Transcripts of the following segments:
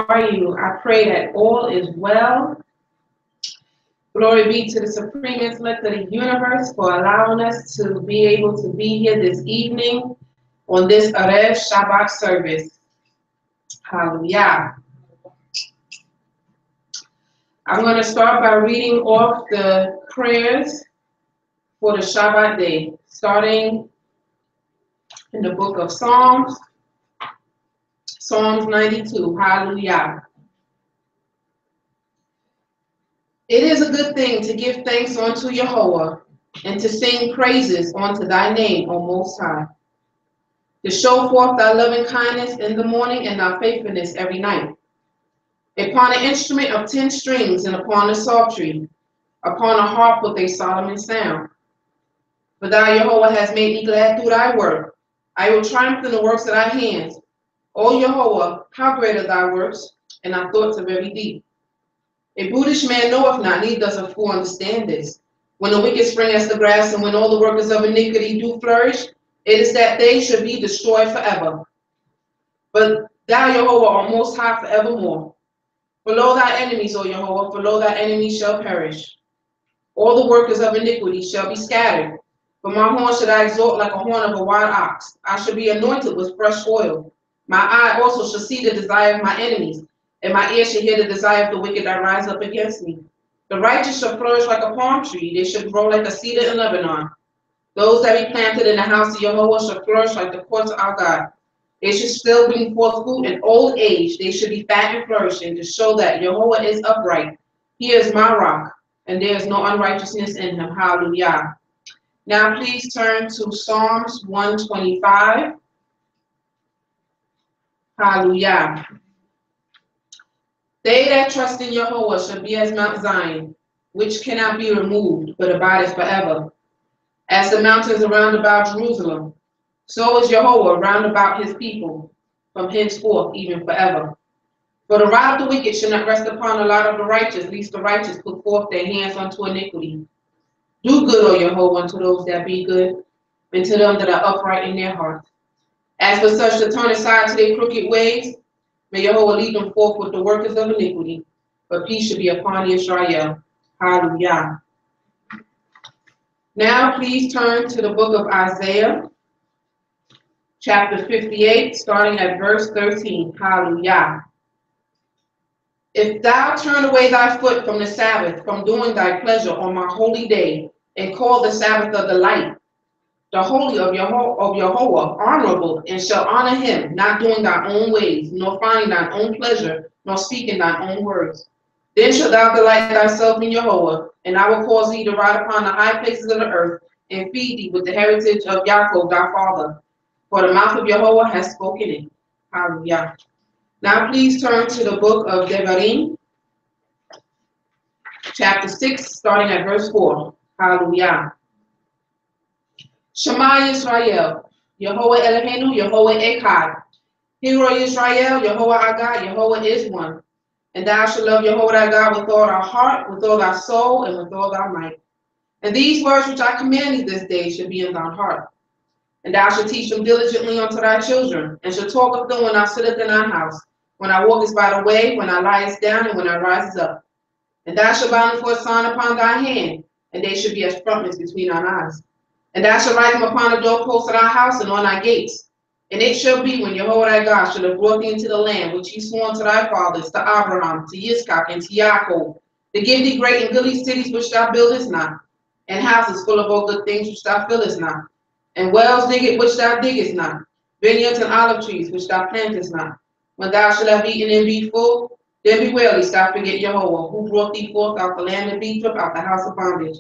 are you? I pray that all is well. Glory be to the Supreme Intellect of the universe for allowing us to be able to be here this evening on this Erev Shabbat service. Hallelujah. I'm going to start by reading off the prayers for the Shabbat day, starting in the book of Psalms, Psalms 92. Hallelujah. It is a good thing to give thanks unto Jehovah and to sing praises unto thy name, O Most High, to show forth thy loving kindness in the morning and thy faithfulness every night. Upon an instrument of 10 strings and upon a psaltery, upon a harp with a solemn sound. For thou, Jehovah, hast made me glad through thy work. I will triumph in the works of thy hands. O Jehovah, how great are thy works, and thy thoughts are very deep. A brutish man knoweth not, neither does a fool understand this. When the wicked spring as the grass, and when all the workers of iniquity do flourish, it is that they should be destroyed forever. But thou, Jehovah, art most high forevermore. For lo thy enemies, O Jehovah, for lo thy enemies shall perish. All the workers of iniquity shall be scattered. For my horn should I exalt like a horn of a wild ox. I shall be anointed with fresh oil. My eye also shall see the desire of my enemies, and my ear shall hear the desire of the wicked that rise up against me. The righteous shall flourish like a palm tree. They shall grow like a cedar in Lebanon. Those that be planted in the house of Jehovah shall flourish like the courts of our God. They should still bring forth fruit in old age. They should be fat and flourishing to show that Jehovah is upright. He is my rock, and there is no unrighteousness in him. Hallelujah. Now please turn to Psalms 125. Hallelujah. They that trust in Jehovah shall be as Mount Zion, which cannot be removed, but abideth forever. As the mountains around about Jerusalem, so is Jehovah round about his people, from henceforth even forever. For the rod of the wicked shall not rest upon the lot of the righteous, lest the righteous put forth their hands unto iniquity. Do good, O Jehovah, unto those that be good, and to them that are upright in their hearts. As for such to turn aside to their crooked ways, may Jehovah lead them forth with the workers of iniquity, but peace should be upon Israel. Hallelujah. Now please turn to the book of Isaiah, chapter 58, starting at verse 13. Hallelujah. If thou turn away thy foot from the Sabbath, from doing thy pleasure on my holy day, and call the Sabbath of delight, the holy of Jehovah, honorable, and shall honor him, not doing thy own ways, nor finding thine own pleasure, nor speaking thine own words. Then shalt thou delight thyself in Jehovah, and I will cause thee to ride upon the high places of the earth, and feed thee with the heritage of Jacob thy father. For the mouth of Jehovah has spoken it. Hallelujah. Now please turn to the book of Devarim, chapter 6, starting at verse 4. Hallelujah. Shema Yisrael, Yehovah Eloheinu, Yehovah Echad. Hear, O Israel, Yehovah our God, Yehovah is one. And thou shalt love Yehovah thy God with all thy heart, with all thy soul, and with all thy might. And these words which I command thee this day shall be in thine heart. And thou shalt teach them diligently unto thy children, and shalt talk of them when thou sittest in thine house, when thou walkest by the way, when thou liest down, and when thou risest up. And thou shalt bind them for a sign upon thy hand, and they shall be as frontness between thine eyes. And thou shalt write them upon the doorposts of thy house and on thy gates. And it shall be when Jehovah thy God shall have brought thee into the land which he swore unto thy fathers, to Abraham, to Yitzchak, and to Jacob, to give thee great and goodly cities which thou buildest not, and houses full of all good things which thou fillest not, and wells digged which thou diggest not, vineyards and olive trees which thou plantest not. When thou shalt have eaten and be full, then beware lest thou forget Jehovah, who brought thee forth out the land of Egypt, out the house of bondage.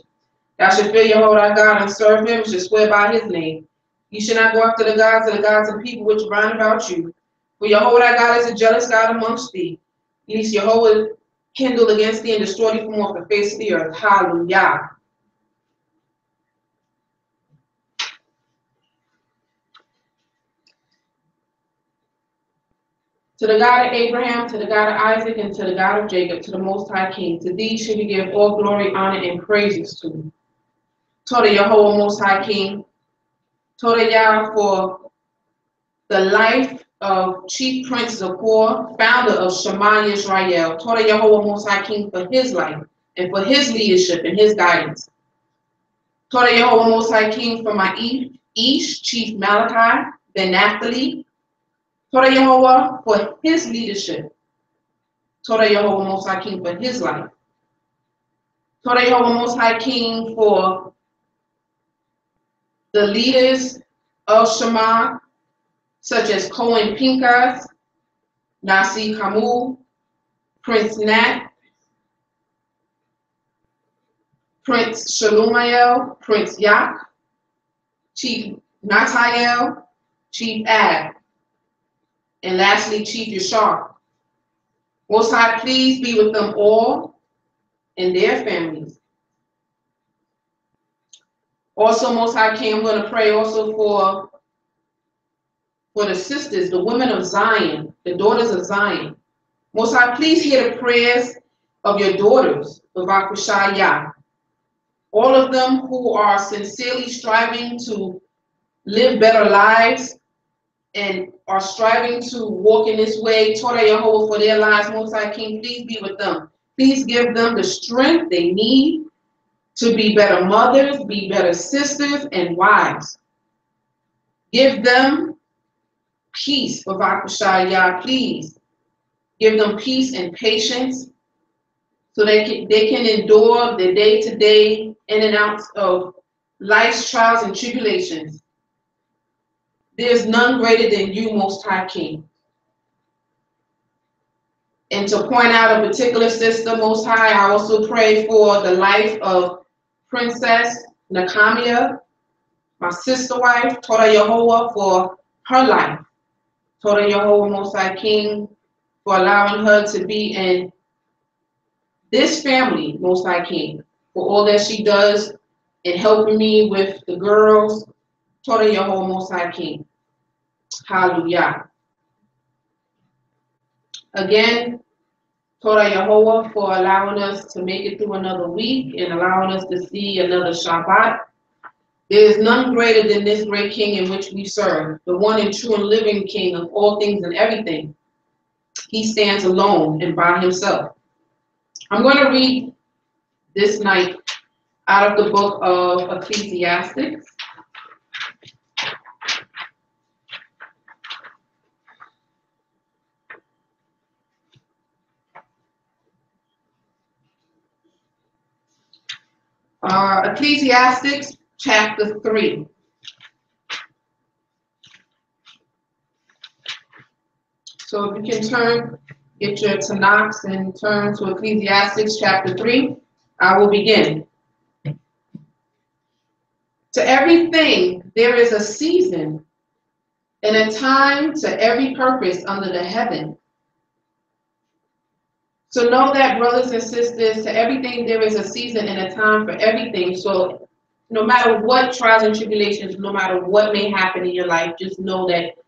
Thou shalt fear Jehovah thy God and serve him, and shalt swear by his name. You shall not go after the gods of people which round about you. For Jehovah thy God is a jealous God amongst thee. Lest Jehovah kindle against thee and destroy thee from off the face of the earth. Hallelujah. To the God of Abraham, to the God of Isaac, and to the God of Jacob, to the Most High King, to thee should we give all glory, honor, and praises to. Toda Jehovah Most High King, Toda Yah for the life of Chief Prince Zachor, founder of Shema Yisrael, Torah Yehovah Most High King, for his life and for his leadership and his guidance. Torah Yehovah Most High King for my East, Chief Malachi, then Naphtali. Torah Yehovah for his leadership. Torah Yehovah Most High King for his life. Torah Yehovah Most High King for the leaders of Shema, such as Cohen Pinkas, Nasi Kamu, Prince Nat, Prince Shalumael, Prince Yak, Chief Natael, Chief Ad, and lastly, Chief Yashar. Most High, please be with them all and their families. Also, Most High King, I'm going to pray also for the sisters, the women of Zion, the daughters of Zion. Most High, please hear the prayers of your daughters, Bavakashaya. All of them who are sincerely striving to live better lives and are striving to walk in this way, Torah Yehovah, for their lives. Most High King, please be with them. Please give them the strength they need to be better mothers, be better sisters and wives. Give them peace, Bavakashaya, please. Give them peace and patience so they can endure the day-to-day in and outs of life's trials and tribulations. There's none greater than you, Most High King. And to point out a particular sister, Most High, I also pray for the life of Princess Nakamiya, my sister wife, Torah Yehovah, for her life. Torah Yehovah, Most High King, for allowing her to be in this family, Most High King, for all that she does in helping me with the girls. Torah Yehovah, Most High King. Hallelujah. Again, Torah Yehovah for allowing us to make it through another week and allowing us to see another Shabbat. There is none greater than this great King in which we serve, the one and true and living King of all things and everything. He stands alone and by himself. I'm going to read this night out of the book of Ecclesiastes. Ecclesiastes chapter 3. So if you can get your Tanakhs and turn to Ecclesiastes chapter 3, I will begin. To everything there is a season and a time to every purpose under the heaven. So know that, brothers and sisters, to everything there is a season and a time for everything. So no matter what trials and tribulations, no matter what may happen in your life, just know that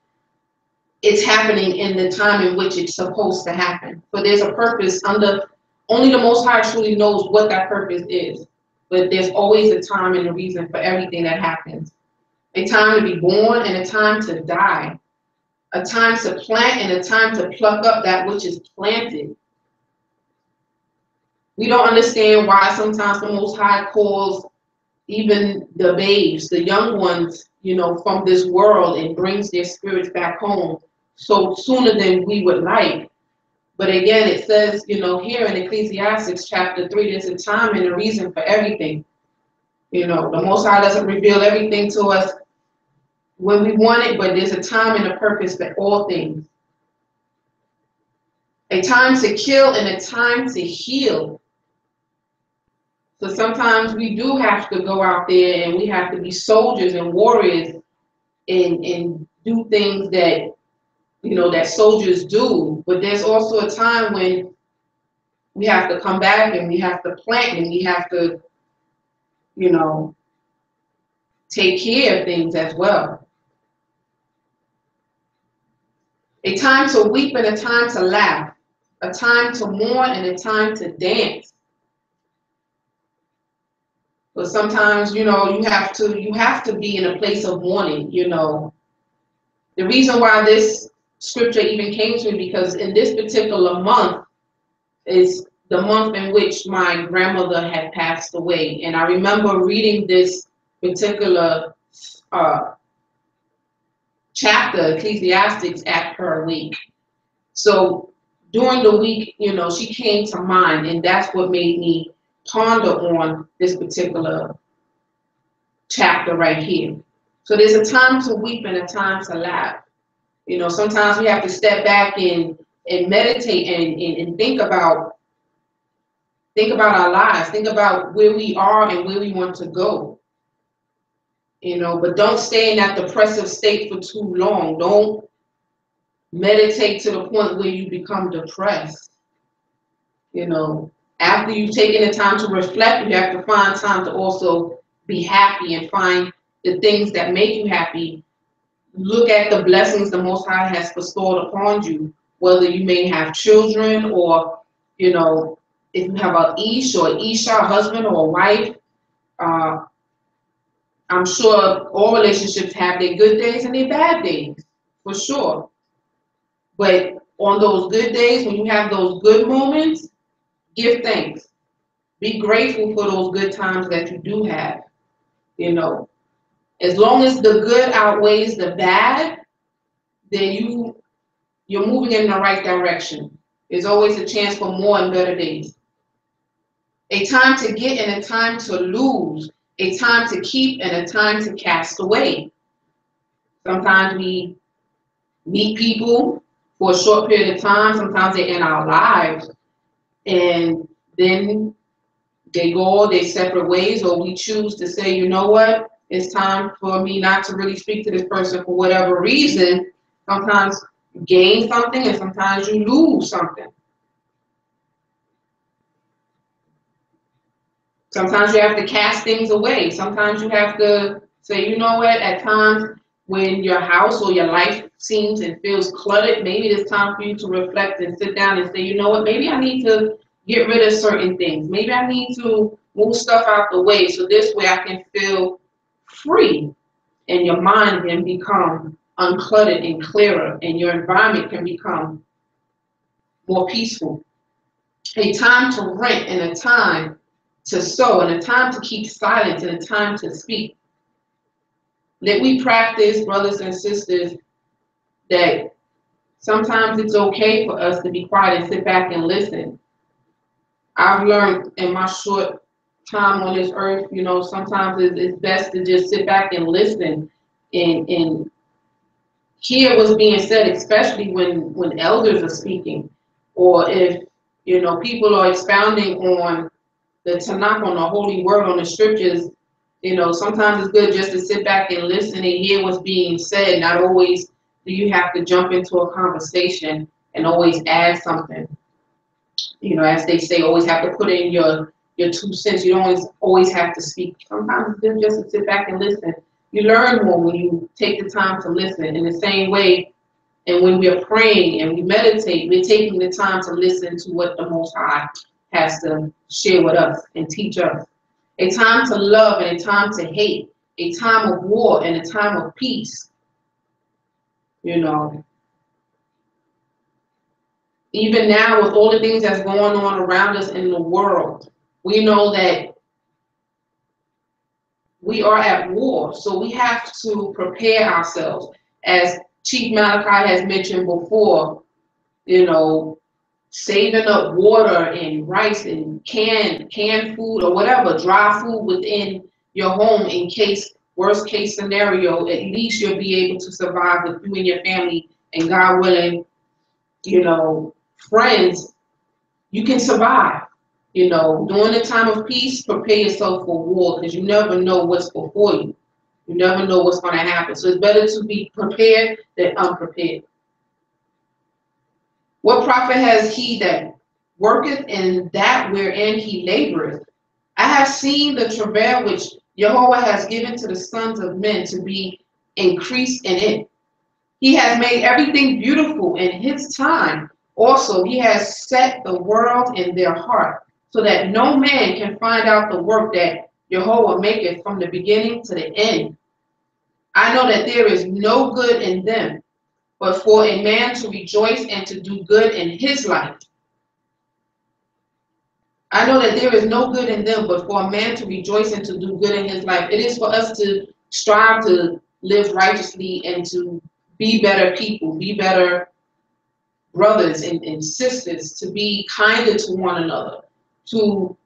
it's happening in the time in which it's supposed to happen. But there's a purpose only the Most High truly knows what that purpose is. But there's always a time and a reason for everything that happens. A time to be born and a time to die. A time to plant and a time to pluck up that which is planted. We don't understand why sometimes the Most High calls even the babes, the young ones, from this world and brings their spirits back home so sooner than we would like. But again, it says, here in Ecclesiastes chapter 3, there's a time and a reason for everything. The Most High doesn't reveal everything to us when we want it, but there's a time and a purpose for all things. A time to kill and a time to heal. So sometimes we do have to go out there and we have to be soldiers and warriors and do things that, that soldiers do. But there's also a time when we have to come back and we have to plant and we have to, take care of things as well. A time to weep and a time to laugh. A time to mourn and a time to dance. But sometimes, you have to be in a place of mourning, The reason why this scripture even came to me because in this particular month is the month in which my grandmother had passed away. And I remember reading this particular chapter, Ecclesiastics, at her week. So during the week, she came to mind, and that's what made me ponder on this particular chapter right here. So there's a time to weep and a time to laugh. Sometimes we have to step back and meditate and think about our lives, think about where we are and where we want to go. But don't stay in that depressive state for too long. Don't meditate to the point where you become depressed. After you've taken the time to reflect, you have to find time to also be happy and find the things that make you happy. Look at the blessings the Most High has bestowed upon you, whether you may have children or, if you have an ish or isha, a husband or a wife. I'm sure all relationships have their good days and their bad days, for sure. But on those good days, when you have those good moments, give thanks. Be grateful for those good times that you do have. As long as the good outweighs the bad, then you're moving in the right direction. There's always a chance for more and better days. A time to get and a time to lose. A time to keep and a time to cast away. Sometimes we meet people for a short period of time. Sometimes they're in our lives. And then they go their separate ways, or we choose to say, you know what? It's time for me not to really speak to this person for whatever reason. Sometimes you gain something and sometimes you lose something. Sometimes you have to cast things away. Sometimes you have to say, you know what, at times when your house or your life seems and feels cluttered, maybe it's time for you to reflect and sit down and say, you know what, maybe I need to get rid of certain things. Maybe I need to move stuff out the way so this way I can feel free and your mind can become uncluttered and clearer and your environment can become more peaceful. A time to rent and a time to sow and a time to keep silent and a time to speak. That we practice, brothers and sisters, that sometimes it's okay for us to be quiet and sit back and listen. I've learned in my short time on this earth, sometimes it's best to just sit back and listen and hear what's being said, especially when elders are speaking, or if people are expounding on the Tanakh, on the holy word, on the scriptures. Sometimes it's good just to sit back and listen and hear what's being said. Not always do you have to jump into a conversation and always add something. As they say, always have to put in your 2 cents. You don't always have to speak. Sometimes it's good just to sit back and listen. You learn more when you take the time to listen. In the same way, and when we're praying and we meditate, we're taking the time to listen to what the Most High has to share with us and teach us. A time to love and a time to hate. A time of war and a time of peace. Even now, with all the things that's going on around us in the world, we know that we are at war. So we have to prepare ourselves. As Chief Malachi has mentioned before, saving up water and rice and canned food or whatever, dry food within your home in case, worst case scenario, at least you'll be able to survive with you and your family, and God willing, friends, you can survive. During the time of peace, prepare yourself for war, because you never know what's before you. You never know what's going to happen. So it's better to be prepared than unprepared. What profit has he that worketh in that wherein he laboreth? I have seen the travail which Jehovah has given to the sons of men to be increased in it. He has made everything beautiful in his time. Also, he has set the world in their heart, so that no man can find out the work that Jehovah maketh from the beginning to the end. I know that there is no good in them. but for a man to rejoice and to do good in his life. I know that there is no good in them, but for a man to rejoice and to do good in his life. It is for us to strive to live righteously and to be better people, be better brothers and sisters, to be kinder to one another, to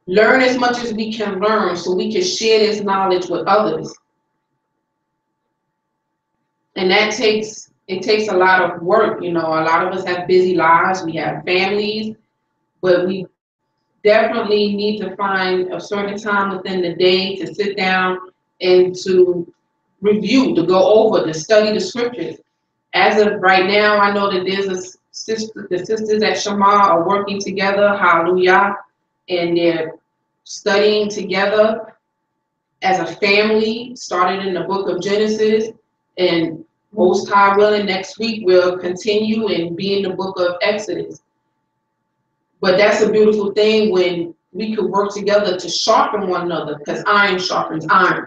learn as much as we can learn so we can share this knowledge with others. And it takes a lot of work. A lot of us have busy lives, we have families, but we definitely need to find a certain time within the day to sit down and to review, to go over, to study the scriptures. As of right now, I know that there's the sisters at Shema are working together, hallelujah, and they're studying together as a family, started in the book of Genesis, and most high willing, next week we'll continue and be in the book of Exodus. But that's a beautiful thing when we could work together to sharpen one another, because iron sharpens iron.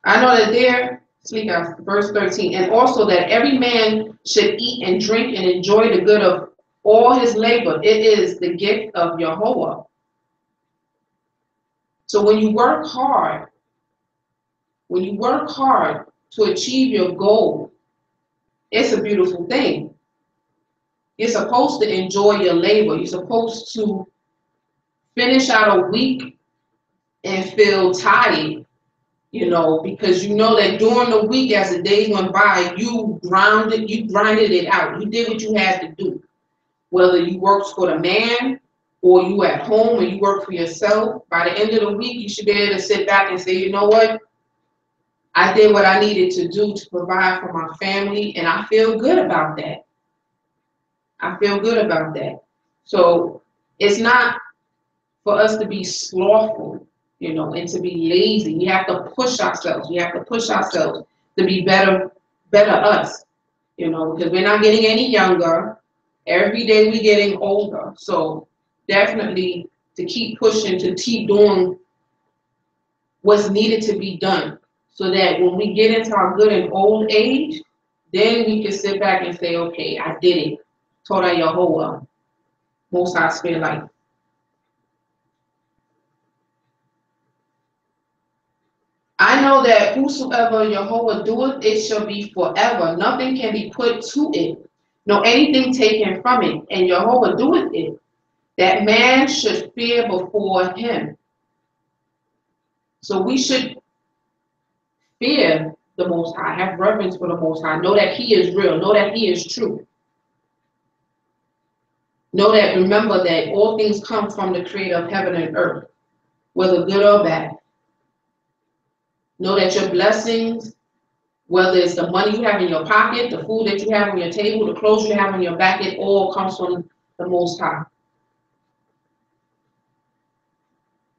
I know that there, speak out, verse 13, and also that every man should eat and drink and enjoy the good of all his labor. It is the gift of Yahweh. So when you work hard to achieve your goal, it's a beautiful thing. You're supposed to enjoy your labor. You're supposed to finish out a week and feel tired, because you know that during the week, as the days went by, you grinded it out. You did what you had to do. Whether you worked for the man or you at home or you work for yourself, by the end of the week, you should be able to sit back and say, you know what? I did what I needed to do to provide for my family, and I feel good about that. So it's not for us to be slothful, and to be lazy. We have to push ourselves. To be better us, because we're not getting any younger. Every day we're getting older. So definitely to keep pushing, to keep doing what's needed to be done, so that when we get into our good and old age, then we can sit back and say, okay, I did it. Torah Yehovah, Most High Spirit life. I know that whosoever Yehovah doeth, it shall be forever. Nothing can be put to it, nor anything taken from it. And Yehovah doeth it, that man should fear before him. So we should fear the Most High, have reverence for the Most High, know that He is real, know that He is true. Know that, remember that all things come from the Creator of heaven and earth, whether good or bad. Know that your blessings, whether it's the money you have in your pocket, the food that you have on your table, the clothes you have on your back, it all comes from the Most High.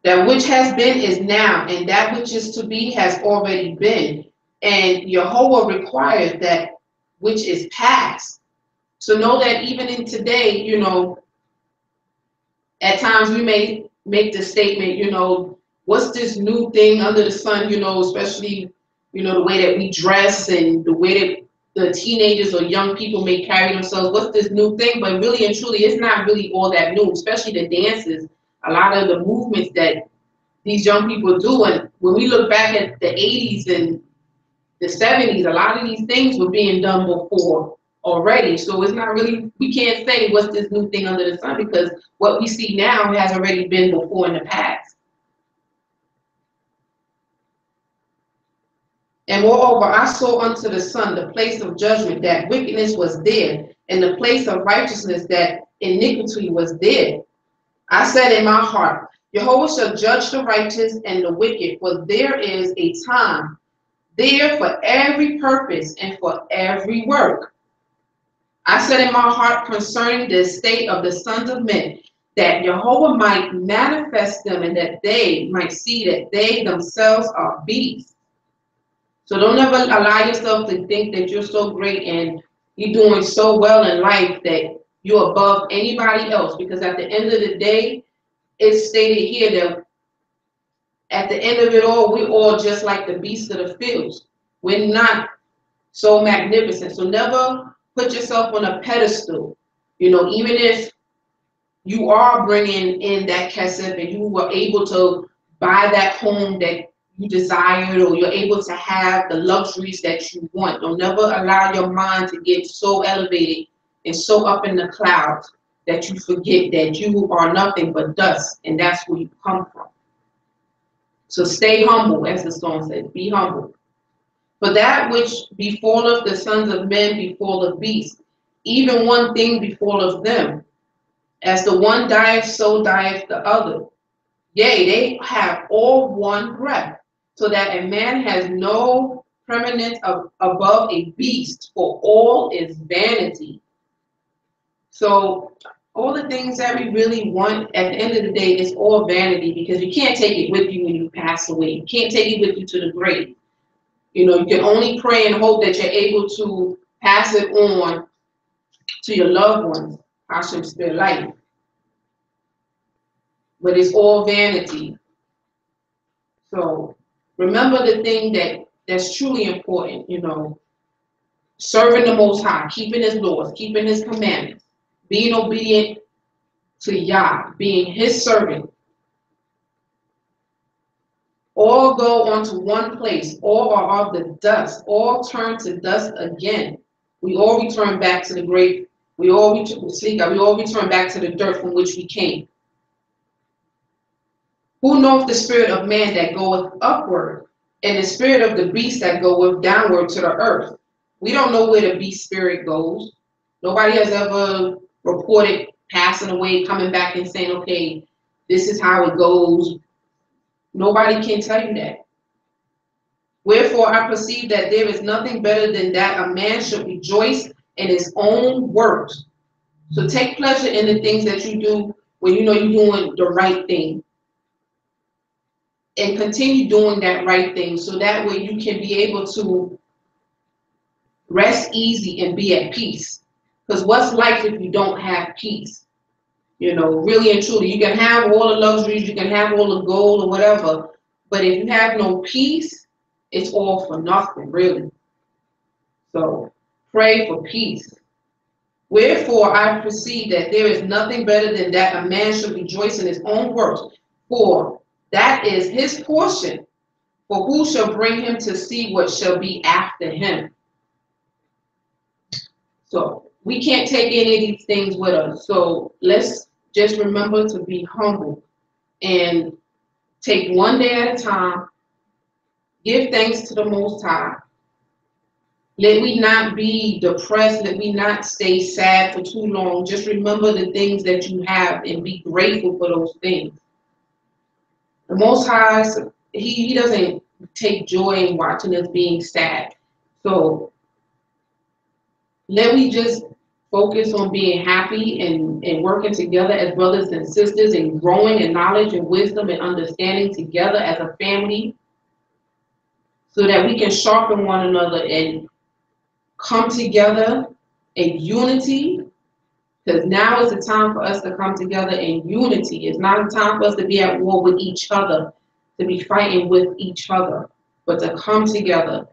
That which has been is now, and that which is to be has already been. And Yehovah requires that which is past. So know that even in today, at times we may make the statement, what's this new thing under the sun, especially, the way that we dress and the way that the teenagers or young people may carry themselves. What's this new thing? But really and truly, it's not really all that new, especially the dances, a lot of the movements that these young people do. And when we look back at the 80s and the 70s, a lot of these things were being done before already. So it's not really, we can't say what's this new thing under the sun, because what we see now has already been before in the past. And moreover, I saw unto the sun the place of judgment, that wickedness was there, and the place of righteousness, that iniquity was there. I said in my heart, Jehovah shall judge the righteous and the wicked, for there is a time there for every purpose and for every work. I said in my heart concerning the state of the sons of men, that Jehovah might manifest them, and that they might see that they themselves are beasts. So don't ever allow yourself to think that you're so great and you're doing so well in life that you're above anybody else, because at the end of the day, it's stated here that at the end of it all, we're all just like the beasts of the fields. We're not so magnificent. So never put yourself on a pedestal. You know, even if you are bringing in that kesef and you were able to buy that home that you desired, or you're able to have the luxuries that you want. Don't never allow your mind to get so elevated and so up in the clouds that you forget that you are nothing but dust, and that's where you come from. So stay humble, as the song says, be humble. For that which befalleth the sons of men befalleth beasts, even one thing befalleth them. As the one dieth, so dieth the other. Yea, they have all one breath, so that a man has no preeminence above a beast, for all is vanity. So all the things that we really want, at the end of the day, is all vanity, because you can't take it with you when you pass away. You can't take it with you to the grave. You know, you can only pray and hope that you're able to pass it on to your loved ones, Hashem spare life. But it's all vanity. So remember the thing that's truly important, you know, serving the Most High, keeping His laws, keeping His commandments, being obedient to Yah, being His servant. All go onto one place, all are of the dust, all turn to dust again. We all return back to the grave. We all return back to the dirt from which we came. Who knoweth the spirit of man that goeth upward, and the spirit of the beast that goeth downward to the earth? We don't know where the beast spirit goes. Nobody has ever reported passing away, coming back and saying, okay, this is how it goes. Nobody can tell you that. Wherefore I perceive that there is nothing better than that a man should rejoice in his own works. So take pleasure in the things that you do when you know you're doing the right thing. And continue doing that right thing, so that way you can be able to rest easy and be at peace. Because what's life if you don't have peace? You know, really and truly, you can have all the luxuries, you can have all the gold or whatever, but if you have no peace, it's all for nothing, really. So pray for peace. Wherefore I perceive that there is nothing better than that a man should rejoice in his own works, for that is his portion. For who shall bring him to see what shall be after him? So we can't take any of these things with us. So let's just remember to be humble and take one day at a time. Give thanks to the Most High. Let we not be depressed. Let we not stay sad for too long. Just remember the things that you have and be grateful for those things. The Most High, he doesn't take joy in watching us being sad. So let we just focus on being happy and working together as brothers and sisters and growing in knowledge and wisdom and understanding together as a family, so that we can sharpen one another and come together in unity. Because now is the time for us to come together in unity. It's not a time for us to be at war with each other, to be fighting with each other, but to come together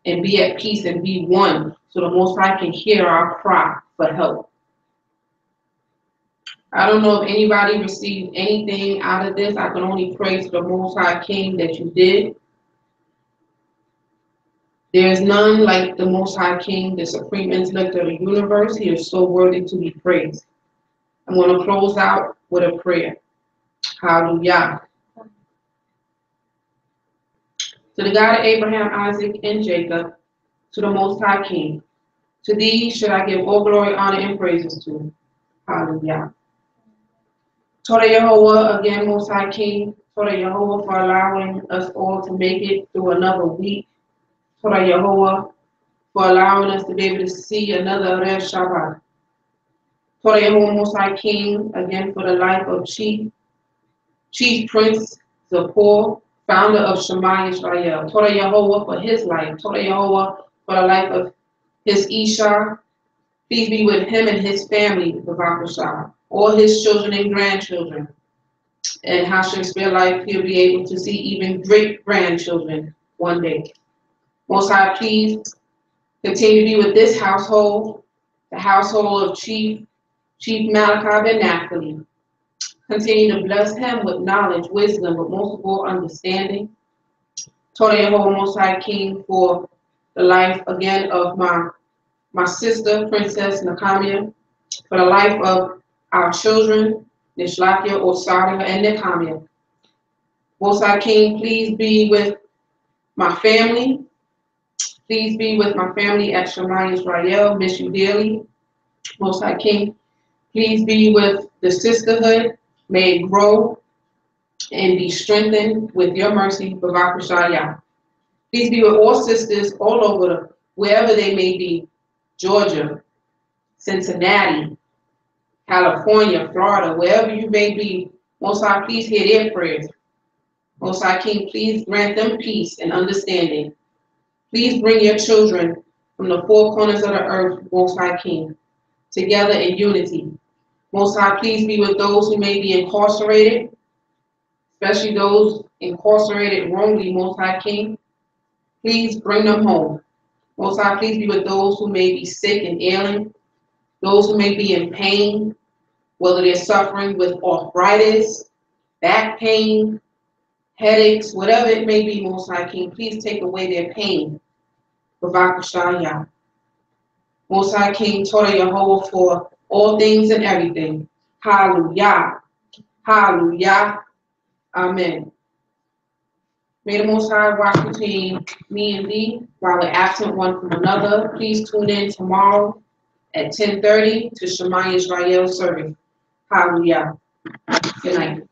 and be at peace and be one, so the Most High can hear our cry for help. I don't know if anybody received anything out of this. I can only praise the Most High King that you did. There is none like the Most High King, the supreme intellect of the universe. He is so worthy to be praised. I'm going to close out with a prayer. Hallelujah. To the God of Abraham, Isaac, and Jacob, to the Most High King, to thee should I give all glory, honor, and praises to. Hallelujah. Torah Yehovah, again, Most High King. Torah Yehovah for allowing us all to make it through another week. Torah Yehovah for allowing us to be able to see another Erev Shabbat. Torah Yehovah, Most High King, again for the life of Chief Prince Zipporah, founder of Shema Israel. Torah Yehovah for his life. Torah Yehovah for the life of his Isha. Please be with him and his family, Bavakashah, all his children and grandchildren. And how shall spare life, he'll be able to see even great-grandchildren one day. Most High, please continue to be with this household, the household of Chief Malachi ben Naphtali. Continue to bless him with knowledge, wisdom, but most of all, understanding. Toda Yehovah, Most High King, for the life again of my sister, Princess Nakamiya, for the life of our children, Nishlackyah, Osaria, and Nakamiya. Most High King, please be with my family. Please be with my family at Shema Israel. Miss you dearly. Most High King, please be with the sisterhood. May it grow and be strengthened with your mercy, Bavakashayah. Please be with all sisters all over, wherever they may be, Georgia, Cincinnati, California, Florida, wherever you may be. Most High, please hear their prayers. Most High King, please grant them peace and understanding. Please bring your children from the four corners of the earth, Most High King, together in unity. Most High, please be with those who may be incarcerated, especially those incarcerated wrongly, Most High King. Please bring them home. Most High, please be with those who may be sick and ailing, those who may be in pain, whether they're suffering with arthritis, back pain, headaches, whatever it may be, Most High King, please take away their pain. Bavakashayah. Most High King, Toda Yehovah, for all things and everything. Hallelujah. Hallelujah. Amen. May the Most High watch between me and thee while we're absent one from another. Please tune in tomorrow at 10:30 to Shema Israel service. Hallelujah. Good night.